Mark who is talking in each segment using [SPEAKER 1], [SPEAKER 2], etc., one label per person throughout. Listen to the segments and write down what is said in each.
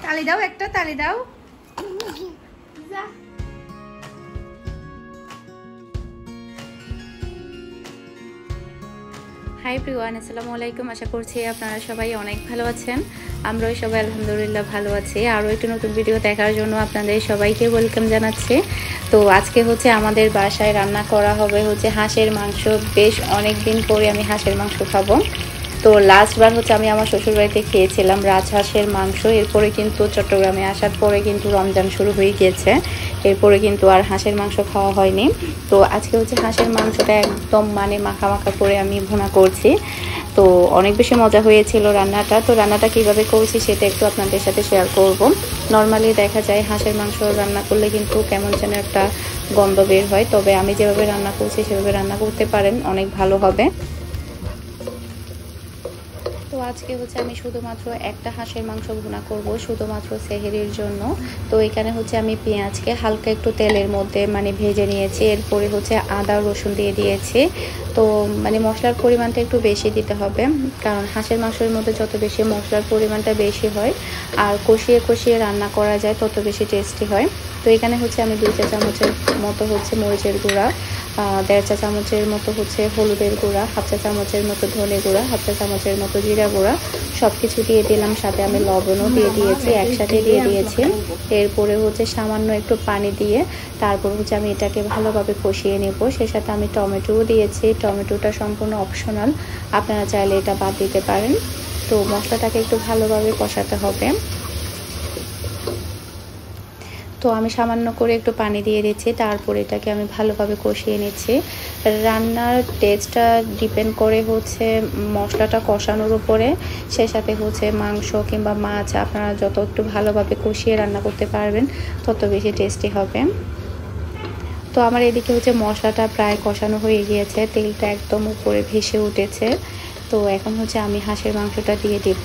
[SPEAKER 1] তালি দাও, একটা তালি দাও। হাই এভরিওয়ান, আসসালামু আলাইকুম। আশা করছি আপনারা সবাই অনেক ভালো আছেন। আমরাও সবাই আলহামদুলিল্লাহ ভালো আছি। আরও একটি নতুন ভিডিও দেখার জন্য আপনাদের সবাইকে ওয়েলকাম জানাচ্ছি। তো আজকে হচ্ছে আমাদের বাসায় রান্না করা হবে হচ্ছে হাঁসের মাংস। বেশ অনেক দিন পরে আমি হাঁসের মাংস খাবো। তো লাস্টবার হচ্ছে আমি আমার শ্বশুরবাড়িতে খেয়েছিলাম রাজহাঁসের মাংস। এরপরে কিন্তু চট্টগ্রামে আসার পরে কিন্তু রমজান শুরু হয়ে গিয়েছে, এরপরে কিন্তু আর হাঁসের মাংস খাওয়া হয়নি। তো আজকে হচ্ছে হাঁসের মাংসটা একদম মানে মাখা মাখা করে আমি ভুনা করছি। তো অনেক বেশি মজা হয়েছিল রান্নাটা। তো রান্নাটা কিভাবে করছি সেটা একটু আপনাদের সাথে শেয়ার করব। নর্মালি দেখা যায় হাঁসের মাংস রান্না করলে কিন্তু কেমন যেন একটা গন্ধ বের হয়, তবে আমি যেভাবে রান্না করছি সেভাবে রান্না করতে পারেন, অনেক ভালো হবে। তো আজকে হচ্ছে আমি শুধুমাত্র একটা হাঁসের মাংস ভুনা করব, শুধুমাত্র সেহরির জন্য। তো এখানে হচ্ছে আমি পেঁয়াজকে হালকা একটু তেলের মধ্যে মানে ভেজে নিয়েছি। এরপরে হচ্ছে আদা রসুন দিয়ে দিয়েছি। তো মানে মশলার পরিমাণটা একটু বেশি দিতে হবে, কারণ হাঁসের মাংসের মধ্যে যত বেশি মশলার পরিমাণটা বেশি হয় আর কষিয়ে কষিয়ে রান্না করা যায় তত বেশি টেস্টি হয়। তো এখানে হচ্ছে আমি 2 চা চামচের মতো হচ্ছে মরিচের গুঁড়া, 1.5 চা চামচের মতো হচ্ছে হলুদের গুঁড়া, 1/2 চা চামচের মতো ধনে গুঁড়া, 1/2 চা চামচের মতো জিরা গুঁড়া সব কিছু দিয়ে দিলাম। সাথে আমি লবণও দিয়ে দিয়েছি, একসাথে দিয়ে দিয়েছি। এরপরে হচ্ছে সামান্য একটু পানি দিয়ে তারপর হচ্ছে আমি এটাকে ভালোভাবে কষিয়ে নেব। সেই সাথে আমি টমেটোও দিয়েছি। টমেটোটা সম্পূর্ণ অপশনাল, আপনারা চাইলে এটা বাদ দিতে পারেন। তো মশলাটাকে একটু ভালোভাবে কষাতে হবে। তো আমি সামান্য করে একটু পানি দিয়ে দিচ্ছি, তারপর এটাকে আমি ভালোভাবে কষিয়ে নিচ্ছি। রান্নার টেস্টটা ডিপেন্ড করে হচ্ছে মশলাটা কষানোর উপরে, সে সাথে হচ্ছে মাংস কিংবা মাছ আপনারা যত একটু ভালোভাবে কষিয়ে রান্না করতে পারবেন তত বেশি টেস্টি হবে। তো আমার এদিকে হচ্ছে মশলাটা প্রায় কষানো হয়ে গিয়েছে, তেলটা একদম উপরে ভেসে উঠেছে। তো এখন হচ্ছে আমি হাঁসের মাংসটা দিয়ে দেব।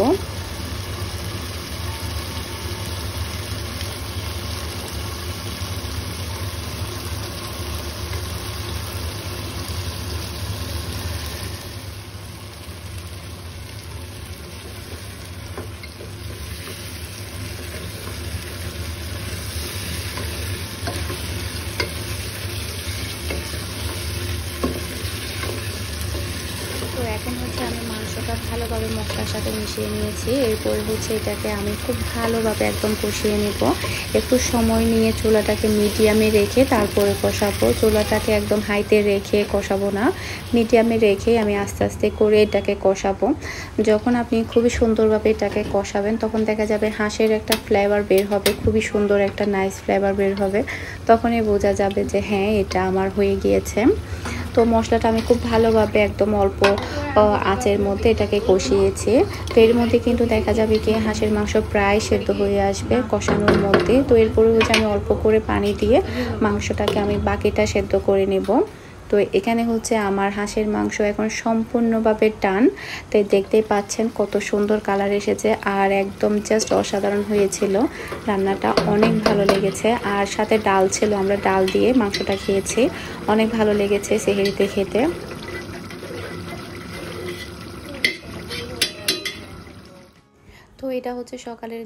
[SPEAKER 1] তো এখন হচ্ছে আমি মাংসটা ভালোভাবে মশলার সাথে মিশিয়ে নিয়েছি। এরপর হচ্ছে এটাকে আমি খুব ভালোভাবে একদম কষিয়ে নেব। একটু সময় নিয়ে চুলাটাকে মিডিয়ামে রেখে তারপরে কষাবো। চুলাটাকে একদম হাইতে রেখে কষাবো না, মিডিয়ামে রেখে আমি আস্তে আস্তে করে এটাকে কষাবো। যখন আপনি খুবই সুন্দরভাবে এটাকে কষাবেন তখন দেখা যাবে হাঁসের একটা ফ্লেভার বের হবে, খুবই সুন্দর একটা নাইস ফ্লেভার বের হবে। তখনই বোঝা যাবে যে হ্যাঁ এটা আমার হয়ে গিয়েছে। তো মশলাটা আমি খুব ভালোভাবে একদম অল্প আঁচের মধ্যে এটাকে কষিয়েছি। তো এর মধ্যে কিন্তু দেখা যাবে কি হাঁসের মাংস প্রায় সেদ্ধ হয়ে আসবে কষানোর মধ্যে। তো এরপরে হচ্ছে আমি অল্প করে পানি দিয়ে মাংসটাকে আমি বাকিটা সেদ্ধ করে নেব। তো এখানে হচ্ছে আমার হাঁসের মাংস এখন সম্পূর্ণভাবে টান। তাই দেখতেই পাচ্ছেন কত সুন্দর কালার এসেছে আর একদম জাস্ট অসাধারণ হয়েছিল। রান্নাটা অনেক ভালো লেগেছে আর সাথে ডাল ছিল, আমরা ডাল দিয়ে মাংসটা খেয়েছি, অনেক ভালো লেগেছে সেহরিতে খেতে। তো এটা হচ্ছে সকালের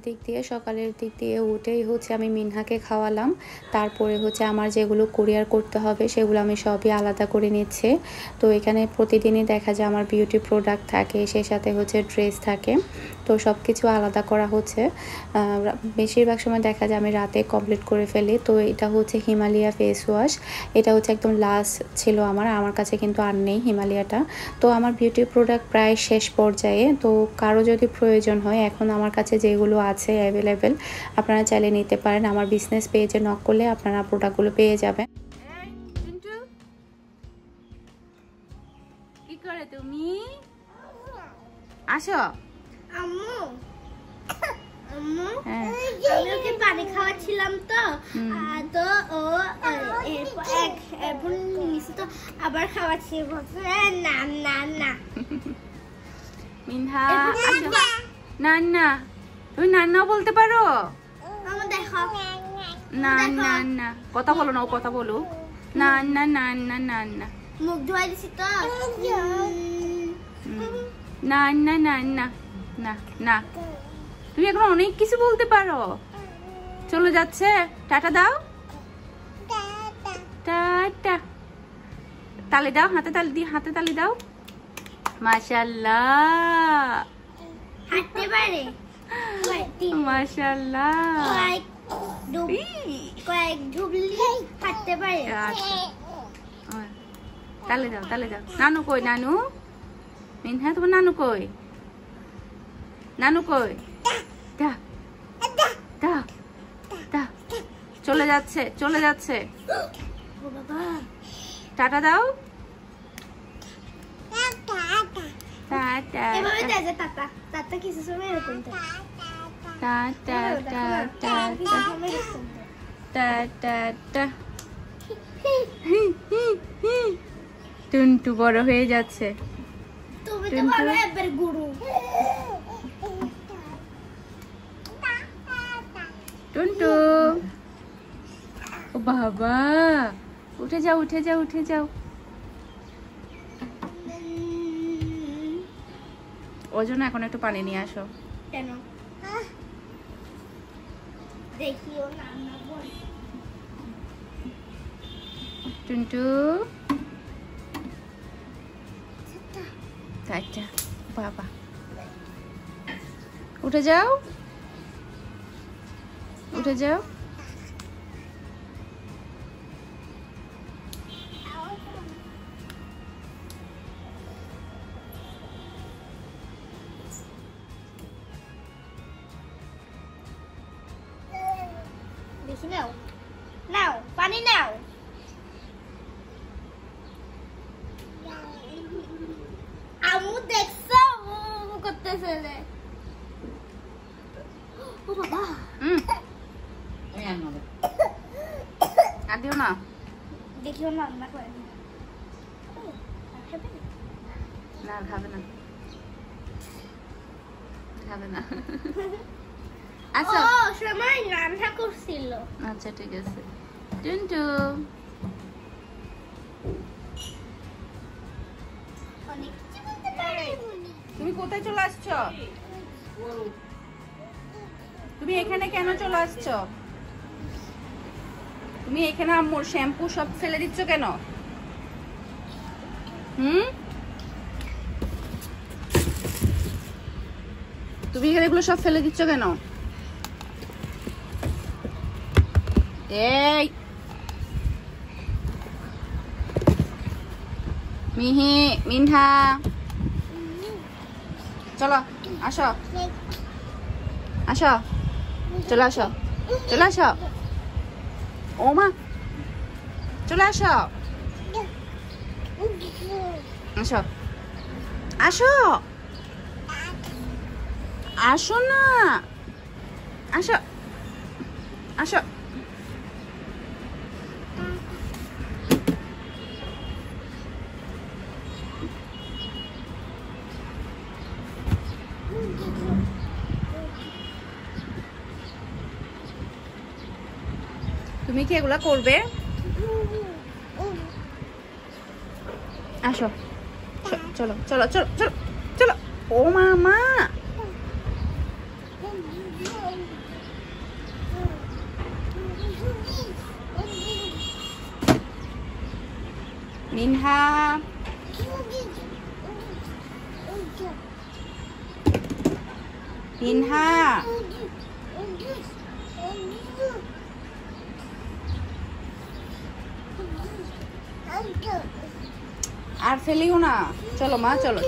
[SPEAKER 1] দিক দিয়ে উঠেই হচ্ছে আমি মিনহাকে খাওয়ালাম। তারপরে হচ্ছে আমার যেগুলো কুরিয়ার করতে হবে সেগুলো আমি সবই আলাদা করে নিচ্ছি। তো এখানে প্রতিদিনই দেখা যায় আমার বিউটি প্রোডাক্ট থাকে, সেই সাথে হচ্ছে ড্রেস থাকে। তো সব কিছু আলাদা করা হচ্ছে। বেশিরভাগ সময় দেখা যায় আমি রাতে কমপ্লিট করে ফেলি। তো এটা হচ্ছে হিমালয়া ফেস ওয়াশ, এটা হচ্ছে একদম লাস্ট ছিল আমার কাছে কিন্তু আর নেই হিমালয়াটা। তো আমার বিউটি প্রোডাক্ট প্রায় শেষ পর্যায়ে। তো কারো যদি প্রয়োজন হয় এখন আমার কাছে যেগুলো আছে অ্যাভেলেবেল আপনারা চাইলে নিতে পারেন। আমার বিজনেস পেজে নক করলে আপনারা প্রোডাক্টগুলো পেয়ে যাবেন। কি করে তুমি আসো?
[SPEAKER 2] আম্মু আম্মু আমি ওকে পানি খাওয়াচ্ছিলাম তো তো ও এখন নিচে তো আবার খাওয়াচ্ছি, না না না
[SPEAKER 1] মিনহা আসো। নান্না, তুমি নান্না বলতে পারো?
[SPEAKER 2] দেখো
[SPEAKER 1] না না না, কথা বলো না, ও কথা বলো। না না না না না না,
[SPEAKER 2] মুখ ধোয়া দিছি তো।
[SPEAKER 1] না না না না না না, তুমি এখন অনেক কিছু বলতে পারো। চলে যাচ্ছে, টাটা দাও, টাটা। তালি দাও, হাতে তালি দাও। মাশাআল্লাহ,
[SPEAKER 2] হাঁটতে পারে,
[SPEAKER 1] মাশাআল্লাহ।
[SPEAKER 2] কয়েক ঢুবলি হাঁটতে পারে।
[SPEAKER 1] তালি দাও। নানু কই? নানু, মিনহা তোমার নানু কই? নানু কই? দা দা দা। চলে যাচ্ছে। টাটা দাও, টাটা।
[SPEAKER 2] এভাবে যাচ্ছে টাটা কিছু সময় এরকম
[SPEAKER 1] টুনটু বড় হয়ে যাচ্ছে।
[SPEAKER 2] তুমি তো ভালো একবার গুরু।
[SPEAKER 1] টুনটু, ও বাবা, উঠে যাও। ওর জন্য এখন একটু পানি নিয়ে আসো।
[SPEAKER 2] কেন? দেখিও না বল।
[SPEAKER 1] টুনটু, আচ্ছা বাবা, উঠে যাও।
[SPEAKER 2] দেখি নাও পানি নাও। আমু দেখছো করতেছে রে। ও বাবা,
[SPEAKER 1] আর দিও না।
[SPEAKER 2] দেখিও না রান্না করে।
[SPEAKER 1] না, খাবে না। আচ্ছা,
[SPEAKER 2] ও সময় রান্না করছিল।
[SPEAKER 1] আচ্ছা ঠিক আছে। টুনটু,
[SPEAKER 2] অনেক কিছু বলতে পারে।
[SPEAKER 1] তুমি কোথায় চলে আসছো? তুমি এখানে কেন চলে আসছো? তুমি এখানে আম্মুর শ্যাম্পু সব ফেলে দিচ্ছ কেন? তুমি এখানে এগুলো সব ফেলে দিচ্ছ কেন? এই মিনহা, চলো আসো। চলে আসো। ও মা, চলে আসো না, আসো। তুমি কি এগুলা করবে? আসো, চলো। ও মামা, মিনহা, আর ফেলিও না। চলো মা, চলো।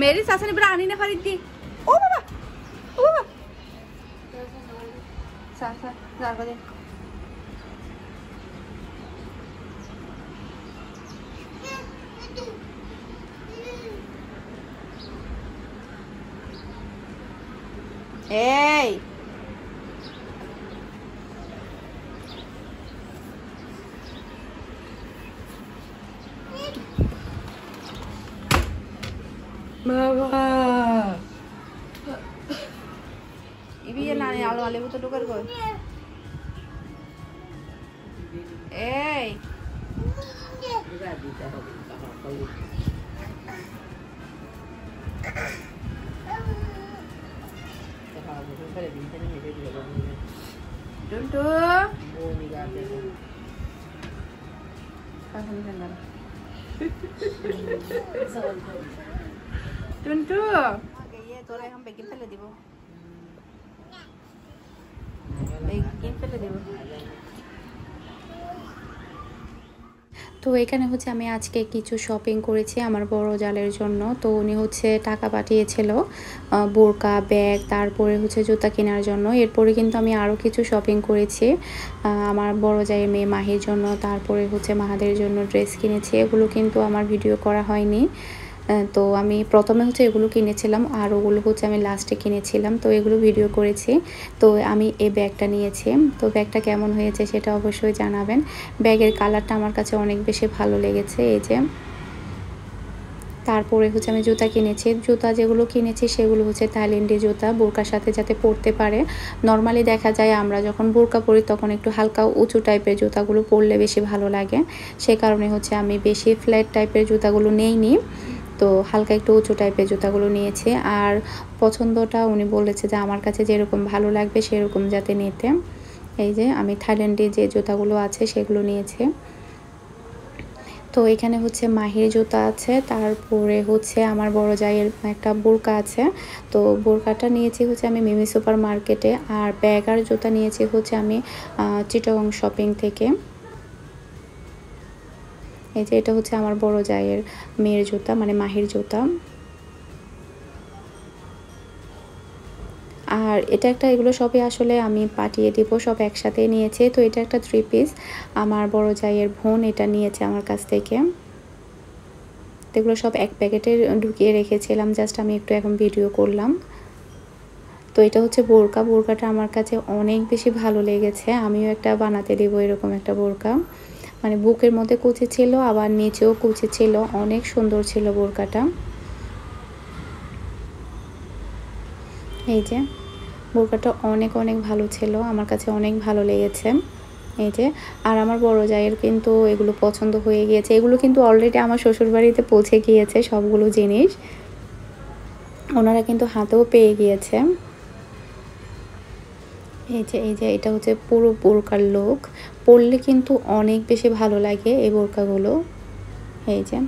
[SPEAKER 1] मेरी सास ने बड़ा आनी ने खरीद दी। ओ बाबा सास जार को दे। Hey, Baba. Ibi ya nani alu butuh tukar kok. Hey. Tuntu Tuntu তোরা এখন বেগিন ফেলে দিব, বেগিন ফেলে দিব। তো এখানে হচ্ছে আমি আজকে কিছু শপিং করেছি আমার বড় জালের জন্য। তো উনি হচ্ছে টাকা পাঠিয়েছিল বোরকা, ব্যাগ, তারপরে হচ্ছে জুতা কেনার জন্য। এরপরে কিন্তু আমি আরও কিছু শপিং করেছি আমার বড় জায়ের মেয়ে মাহির জন্য, তারপরে হচ্ছে মাহাদের জন্য ড্রেস কিনেছি। এগুলো কিন্তু আমার ভিডিও করা হয়নি। তো আমি প্রথমে হচ্ছে এগুলো কিনেছিলাম আর ওগুলো হচ্ছে আমি লাস্টে কিনেছিলাম, তো এগুলো ভিডিও করেছি। তো আমি এই ব্যাগটা নিয়েছি, তো ব্যাগটা কেমন হয়েছে সেটা অবশ্যই জানাবেন। ব্যাগের কালারটা আমার কাছে অনেক বেশি ভালো লেগেছে। এই যে তারপরে হচ্ছে আমি জুতা কিনেছি। জুতা যেগুলো কিনেছি সেগুলো হচ্ছে থাইল্যান্ডি জুতা, বোরকার সাথে যাতে পরতে পারে। নর্মালি দেখা যায় আমরা যখন বোরকা পরি তখন একটু হালকা উঁচু টাইপের জুতাগুলো পরলে বেশি ভালো লাগে, সে কারণে হচ্ছে আমি বেশি ফ্ল্যাট টাইপের জুতাগুলো নেইনি, তো হালকা একটু উঁচু টাইপের জুতাগুলো নিয়েছি। আর পছন্দটা উনি বলেছে যে আমার কাছে যেরকম ভালো লাগবে সেরকম যাতে নিতে। এই যে আমি থাইল্যান্ডে যে জুতাগুলো আছে সেগুলো নিয়েছি। তো এখানে হচ্ছে মাহির জুতা আছে, তারপরে হচ্ছে আমার বড় জায়ের একটা বোরকা আছে। তো বোরকাটা নিয়েছি হচ্ছে আমি মিমি সুপার মার্কেটে, আর ব্যাগ আর জুতা নিয়েছি হচ্ছে আমি চিটাগং শপিং থেকে। এই যে এটা হচ্ছে আমার বড় জায়ের মেয়ের জুতা, মানে মাহির জুতা। আর এটা একটা, এগুলো সবই আসলে আমি পাঠিয়ে দিব, সব একসাথে নিয়েছে। তো এটা একটা 3 পিস, আমার বড় জায়ের বোন এটা নিয়েছে আমার কাছ থেকে। এগুলো সব এক প্যাকেটে ঢুকিয়ে রেখেছিলাম, জাস্ট আমি একটু এখন ভিডিও করলাম। তো এটা হচ্ছে বোরকা, বোরকাটা আমার কাছে অনেক বেশি ভালো লেগেছে। আমিও একটা বানাতে দেবো এরকম একটা বোরকা, মানে বুকের মধ্যে কুচি ছিল আবার নিচেও কুচি ছিল, অনেক সুন্দর ছিল বোরকাটা। এই যে বোরকাটা অনেক অনেক ভালো ছিল, আমার কাছে অনেক ভালো লেগেছে। এই যে, আর আমার বড় জায়ের কিন্তু এগুলো পছন্দ হয়ে গিয়েছে। এগুলো কিন্তু অলরেডি আমার শ্বশুরবাড়িতে পৌঁছে গিয়েছে সবগুলো জিনিস, ওনারা কিন্তু হাতেও পেয়ে গিয়েছে। এই যে এটা হচ্ছে পুরো বোরকার লুক, পরলে কিন্তু অনেক বেশি ভালো লাগে এই বোরকাগুলো। এই যে,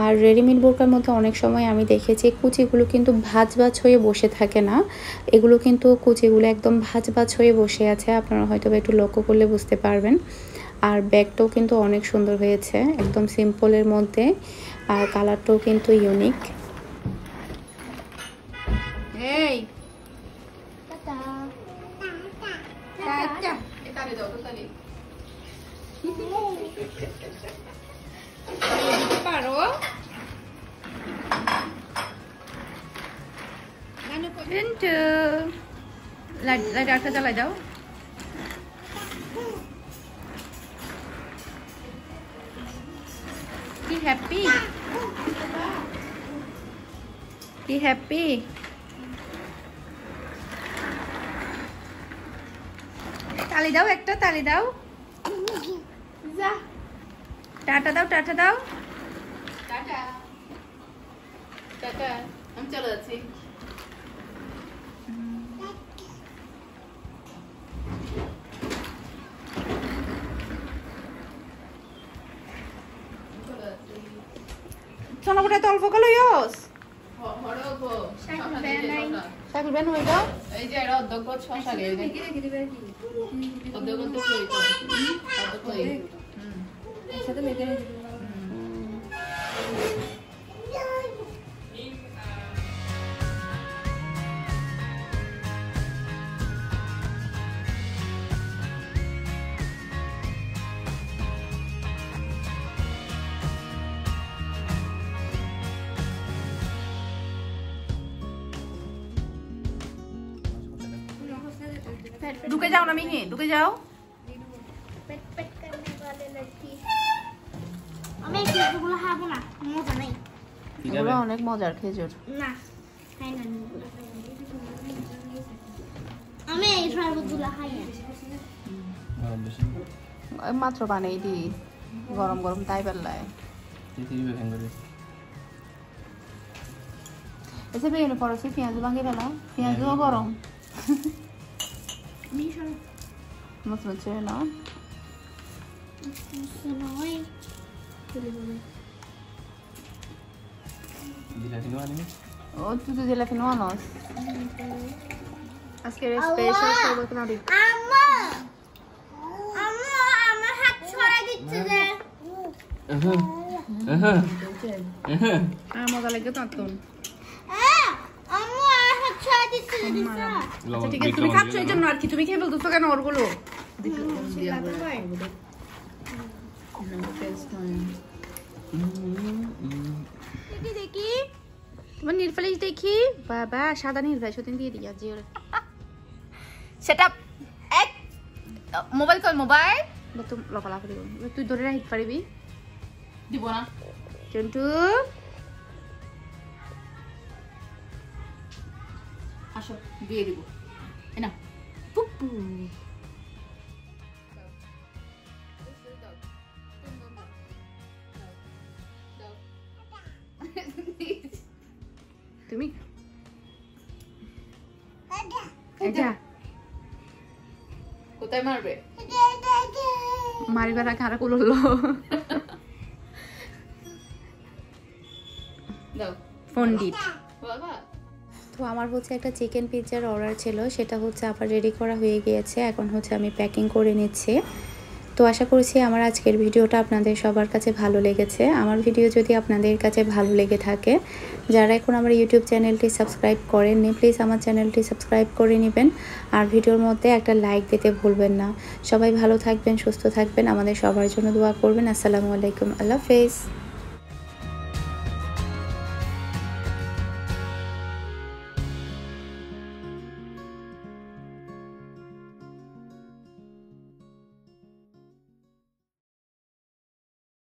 [SPEAKER 1] আর রেডিমেড বোরকার মধ্যে অনেক সময় আমি দেখেছি কুচিগুলো কিন্তু ভাঁজ ভাঁজ হয়ে বসে থাকে না, এগুলো কিন্তু কুচিগুলো একদম ভাঁজ ভাঁজ হয়ে বসে আছে, আপনারা হয়তো একটু লক্ষ্য করলে বুঝতে পারবেন। আর ব্যাগটাও কিন্তু অনেক সুন্দর হয়েছে, একদম সিম্পলের মধ্যে, আর কালারটাও কিন্তু ইউনিক। এই পারো লাইট আটটা জ্বালাই দাও। কি হ্যাপি, কি হ্যাপি। তালি দাও, একটা তালি দাও, টাটা দাও, টাটা দাও, টাটা টাটা, আমি চলে যাচ্ছি। সোনাপুরে তো অল্প কালো ইয়স সাইকেল ব্যান হয়ে যাও। এই যে এরা অধ্যক্ষ 6 সালে অধ্যক্ষ তো সাথে লেগে ঢুকে যাও না মিহি, ঢুকে যাও।
[SPEAKER 2] আমি খেজুরগুলো খাবো না, মজা নাই।
[SPEAKER 1] এগুলো অনেক মজার খেজুর।
[SPEAKER 2] না খাই না, আমি এই শরবতগুলো খাই না।
[SPEAKER 1] মাত্র বানাই দি, গরম গরম তাই বেলায়। Ese viene por así pienso van a ir a la pienso goro. Más mucho, ¿no? Oh, tú te la finoanos. Ask your special for what not.
[SPEAKER 2] আমার হাত ছড়া দিচ্ছে যে
[SPEAKER 1] মজা লাগে তো তোর
[SPEAKER 2] আম্মু আমার হাত ছড়া দিচ্ছে
[SPEAKER 1] আচ্ছা ঠিক আছে তুমি খাচ্ছ এই জন্য আর কি তুমি খেয়ে বলতো কেন ওরগুলো দেখি দেখি তোমার নীলফালিশ দেখি বাবা সাদা নীলফালিশ ওদিন দিয়ে দিয়া জিও সেটা এক মোবাইল কল মোবাইল তুই লপালা করে তুই ধরে রাখতে পারবি দিব না চন্টু আসো দিয়ে দিব এনা পুপু তুমি এটা কোথায় মারবে মারিবার আগে আরেক উললো পণ্ডিত তো আমার হচ্ছে একটা চিকেন পিৎজার অর্ডার ছিল সেটা হচ্ছে আবার রেডি করা হয়ে গিয়েছে এখন হচ্ছে আমি প্যাকিং করে নিচ্ছি তো আশা করছি আমার আজকের ভিডিওটা আপনাদের সবার কাছে ভালো লেগেছে আমার ভিডিও যদি আপনাদের কাছে ভালো লেগে থাকে যারা এখন আমার ইউটিউব চ্যানেলটি সাবস্ক্রাইব করেননি প্লিজ আমার চ্যানেলটি সাবস্ক্রাইব করে নেবেন আর ভিডিওর মধ্যে একটা লাইক দিতে ভুলবেন না সবাই ভালো থাকবেন সুস্থ থাকবেন আমাদের সবার জন্য দোয়া করবেন আসসালামু আলাইকুম আল্লাহ হাফেজ